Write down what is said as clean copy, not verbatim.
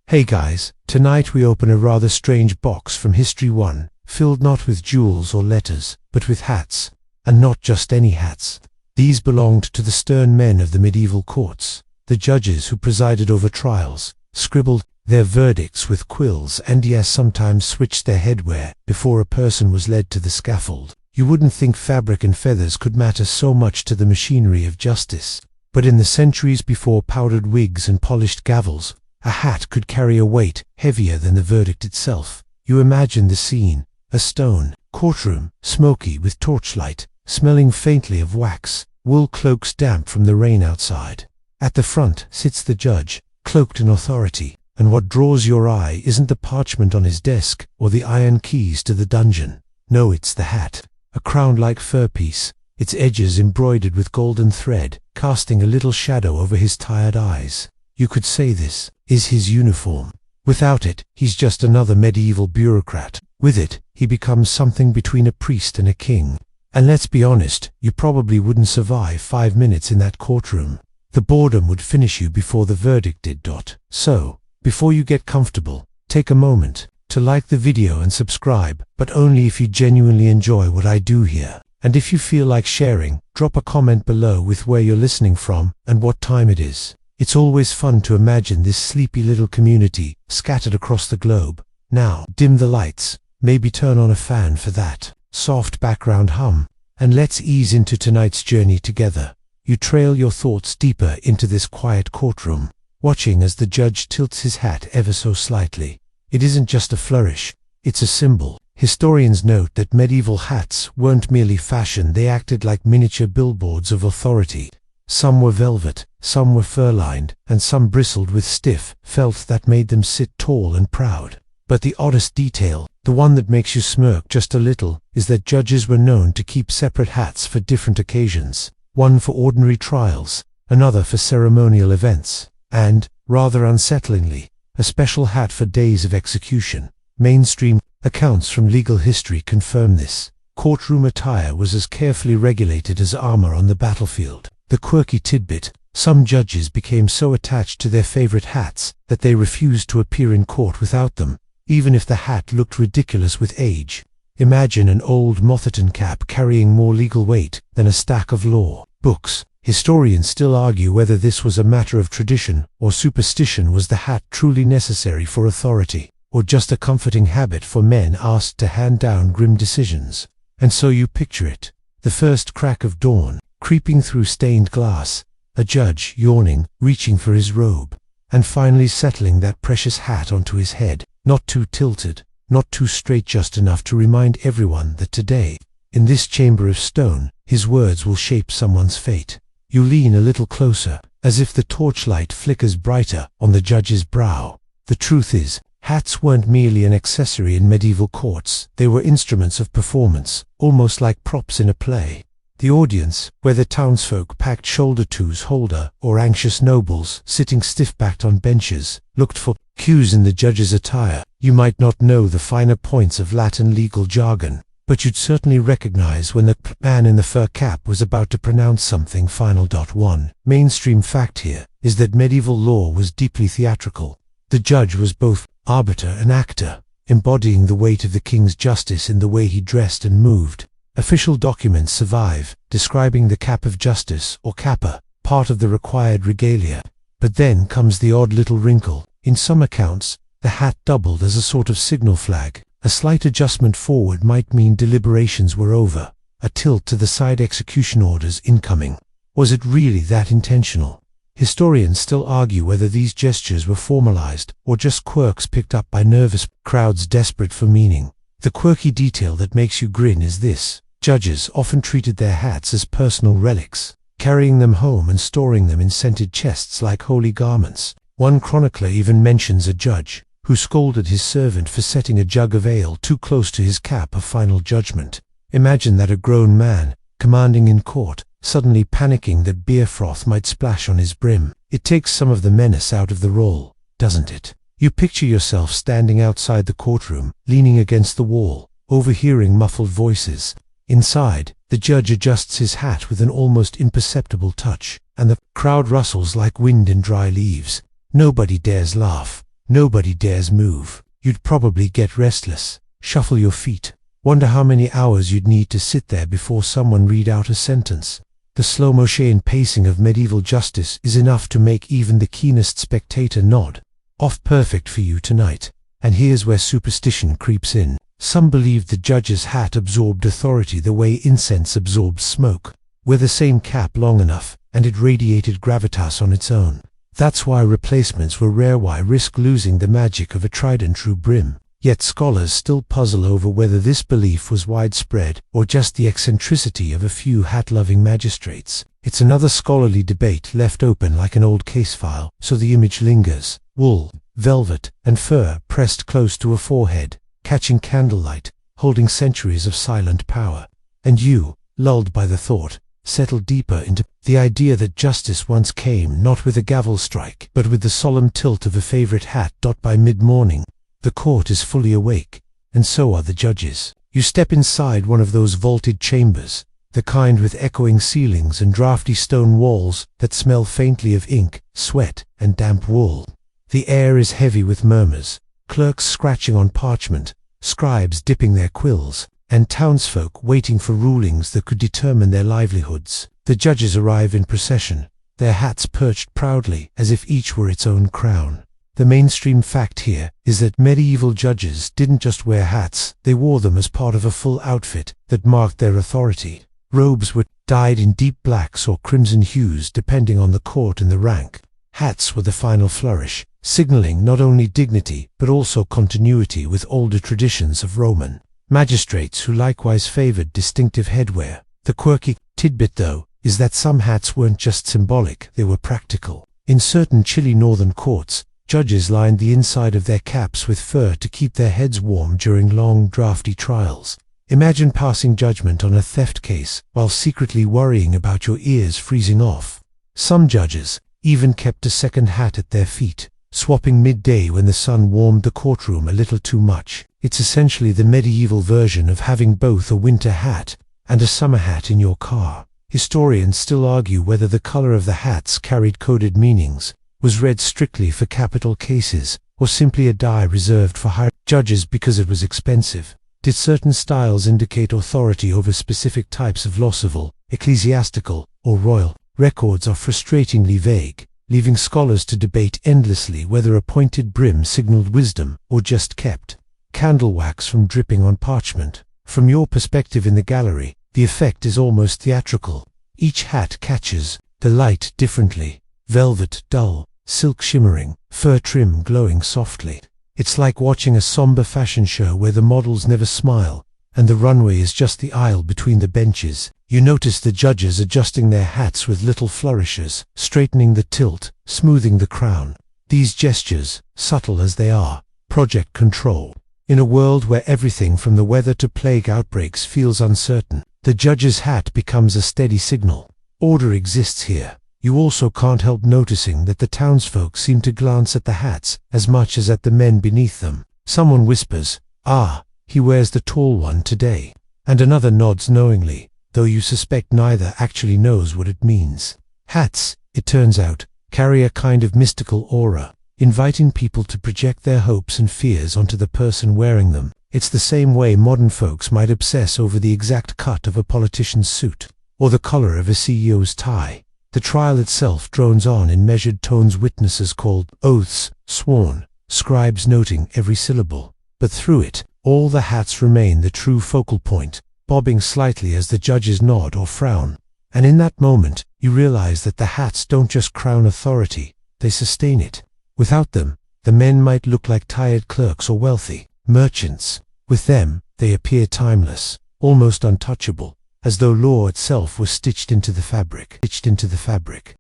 Hey guys, tonight we open a rather strange box from History 1, filled not with jewels or letters, but with hats. And not just any hats. These belonged to the stern men of the medieval courts, the judges who presided over trials, scribbled their verdicts with quills, and yes, sometimes switched their headwear before a person was led to the scaffold. You wouldn't think fabric and feathers could matter so much to the machinery of justice. But in the centuries before powdered wigs and polished gavels, a hat could carry a weight heavier than the verdict itself. You imagine the scene: a stone courtroom, smoky with torchlight, smelling faintly of wax, wool cloaks damp from the rain outside. At the front sits the judge, cloaked in authority, and what draws your eye isn't the parchment on his desk or the iron keys to the dungeon. No, it's the hat, a crown-like fur piece, its edges embroidered with golden thread, casting a little shadow over his tired eyes. You could say this is his uniform. Without it, he's just another medieval bureaucrat. With it, he becomes something between a priest and a king. And let's be honest, you probably wouldn't survive 5 minutes in that courtroom. The boredom would finish you before the verdict did. So, before you get comfortable, take a moment to like the video and subscribe, but only if you genuinely enjoy what I do here. And if you feel like sharing, drop a comment below with where you're listening from and what time it is. It's always fun to imagine this sleepy little community scattered across the globe. Now, dim the lights, maybe turn on a fan for that soft background hum, and let's ease into tonight's journey together. You trail your thoughts deeper into this quiet courtroom, watching as the judge tilts his hat ever so slightly. It isn't just a flourish, it's a symbol. Historians note that medieval hats weren't merely fashion, they acted like miniature billboards of authority. Some were velvet, some were fur-lined, and some bristled with stiff felt that made them sit tall and proud. But the oddest detail, the one that makes you smirk just a little, is that judges were known to keep separate hats for different occasions. One for ordinary trials, another for ceremonial events, and, rather unsettlingly, a special hat for days of execution. Mainstream accounts from legal history confirm this. Courtroom attire was as carefully regulated as armor on the battlefield. The quirky tidbit: some judges became so attached to their favorite hats that they refused to appear in court without them, even if the hat looked ridiculous with age. Imagine an old Motherton cap carrying more legal weight than a stack of law books. Historians still argue whether this was a matter of tradition or superstition. Was the hat truly necessary for authority, or just a comforting habit for men asked to hand down grim decisions? And so you picture it: the first crack of dawn, creeping through stained glass, a judge yawning, reaching for his robe, and finally settling that precious hat onto his head, not too tilted, not too straight, just enough to remind everyone that today, in this chamber of stone, his words will shape someone's fate. You lean a little closer, as if the torchlight flickers brighter on the judge's brow. The truth is, hats weren't merely an accessory in medieval courts, they were instruments of performance, almost like props in a play. The audience, whether townsfolk packed shoulder-to holder or anxious nobles sitting stiff-backed on benches, looked for cues in the judge's attire. You might not know the finer points of Latin legal jargon, but you'd certainly recognize when the man in the fur cap was about to pronounce something final. One mainstream fact here is that medieval law was deeply theatrical. The judge was both arbiter and actor, embodying the weight of the king's justice in the way he dressed and moved. Official documents survive, describing the cap of justice, or cappa, part of the required regalia. But then comes the odd little wrinkle. In some accounts, the hat doubled as a sort of signal flag. A slight adjustment forward might mean deliberations were over. A tilt to the side, execution orders incoming. Was it really that intentional? Historians still argue whether these gestures were formalized, or just quirks picked up by nervous crowds desperate for meaning. The quirky detail that makes you grin is this: judges often treated their hats as personal relics, carrying them home and storing them in scented chests like holy garments. One chronicler even mentions a judge who scolded his servant for setting a jug of ale too close to his cap of final judgment. Imagine that: a grown man, commanding in court, suddenly panicking that beer froth might splash on his brim. It takes some of the menace out of the role, doesn't it? You picture yourself standing outside the courtroom, leaning against the wall, overhearing muffled voices. Inside, the judge adjusts his hat with an almost imperceptible touch, and the crowd rustles like wind in dry leaves. Nobody dares laugh. Nobody dares move. You'd probably get restless, shuffle your feet, wonder how many hours you'd need to sit there before someone read out a sentence. The slow motion pacing of medieval justice is enough to make even the keenest spectator nod off. Perfect for you tonight. And here's where superstition creeps in. Some believed the judge's hat absorbed authority the way incense absorbs smoke. Wear the same cap long enough, and it radiated gravitas on its own. That's why replacements were rare. Why risk losing the magic of a tried and true brim? Yet scholars still puzzle over whether this belief was widespread or just the eccentricity of a few hat-loving magistrates. It's another scholarly debate left open like an old case file, so the image lingers. Wool, velvet, and fur pressed close to a forehead, catching candlelight, holding centuries of silent power. And you, lulled by the thought, settle deeper into the idea that justice once came not with a gavel strike, but with the solemn tilt of a favorite hat. By mid-morning, the court is fully awake, and so are the judges. You step inside one of those vaulted chambers, the kind with echoing ceilings and drafty stone walls that smell faintly of ink, sweat, and damp wool. The air is heavy with murmurs, clerks scratching on parchment, scribes dipping their quills, and townsfolk waiting for rulings that could determine their livelihoods. The judges arrive in procession, their hats perched proudly as if each were its own crown. The mainstream fact here is that medieval judges didn't just wear hats, they wore them as part of a full outfit that marked their authority. Robes were dyed in deep blacks or crimson hues depending on the court and the rank. Hats were the final flourish, signaling not only dignity but also continuity with older traditions of Roman magistrates who likewise favored distinctive headwear. The quirky tidbit, though, is that some hats weren't just symbolic, they were practical. In certain chilly northern courts, judges lined the inside of their caps with fur to keep their heads warm during long, drafty trials. Imagine passing judgment on a theft case while secretly worrying about your ears freezing off. Some judges even kept a second hat at their feet, swapping midday when the sun warmed the courtroom a little too much. It's essentially the medieval version of having both a winter hat and a summer hat in your car. Historians still argue whether the color of the hats carried coded meanings, was read strictly for capital cases, or simply a dye reserved for higher judges because it was expensive. Did certain styles indicate authority over specific types of law? Civil, ecclesiastical, or royal? Records are frustratingly vague, leaving scholars to debate endlessly whether a pointed brim signaled wisdom or just kept candle wax from dripping on parchment. From your perspective in the gallery, the effect is almost theatrical. Each hat catches the light differently. Velvet dull, silk shimmering, fur trim glowing softly. It's like watching a somber fashion show where the models never smile, and the runway is just the aisle between the benches. You notice the judges adjusting their hats with little flourishes, straightening the tilt, smoothing the crown. These gestures, subtle as they are, project control. In a world where everything from the weather to plague outbreaks feels uncertain, the judge's hat becomes a steady signal. Order exists here. You also can't help noticing that the townsfolk seem to glance at the hats as much as at the men beneath them. Someone whispers, "Ah, he wears the tall one today," and another nods knowingly, though you suspect neither actually knows what it means. Hats, it turns out, carry a kind of mystical aura, inviting people to project their hopes and fears onto the person wearing them. It's the same way modern folks might obsess over the exact cut of a politician's suit, or the color of a CEO's tie. The trial itself drones on in measured tones, witnesses called, oaths sworn, scribes noting every syllable. But through it, all the hats remain the true focal point, bobbing slightly as the judges nod or frown. And in that moment, you realize that the hats don't just crown authority, they sustain it. Without them, the men might look like tired clerks or wealthy merchants. With them, they appear timeless, almost untouchable, as though law itself was stitched into the fabric.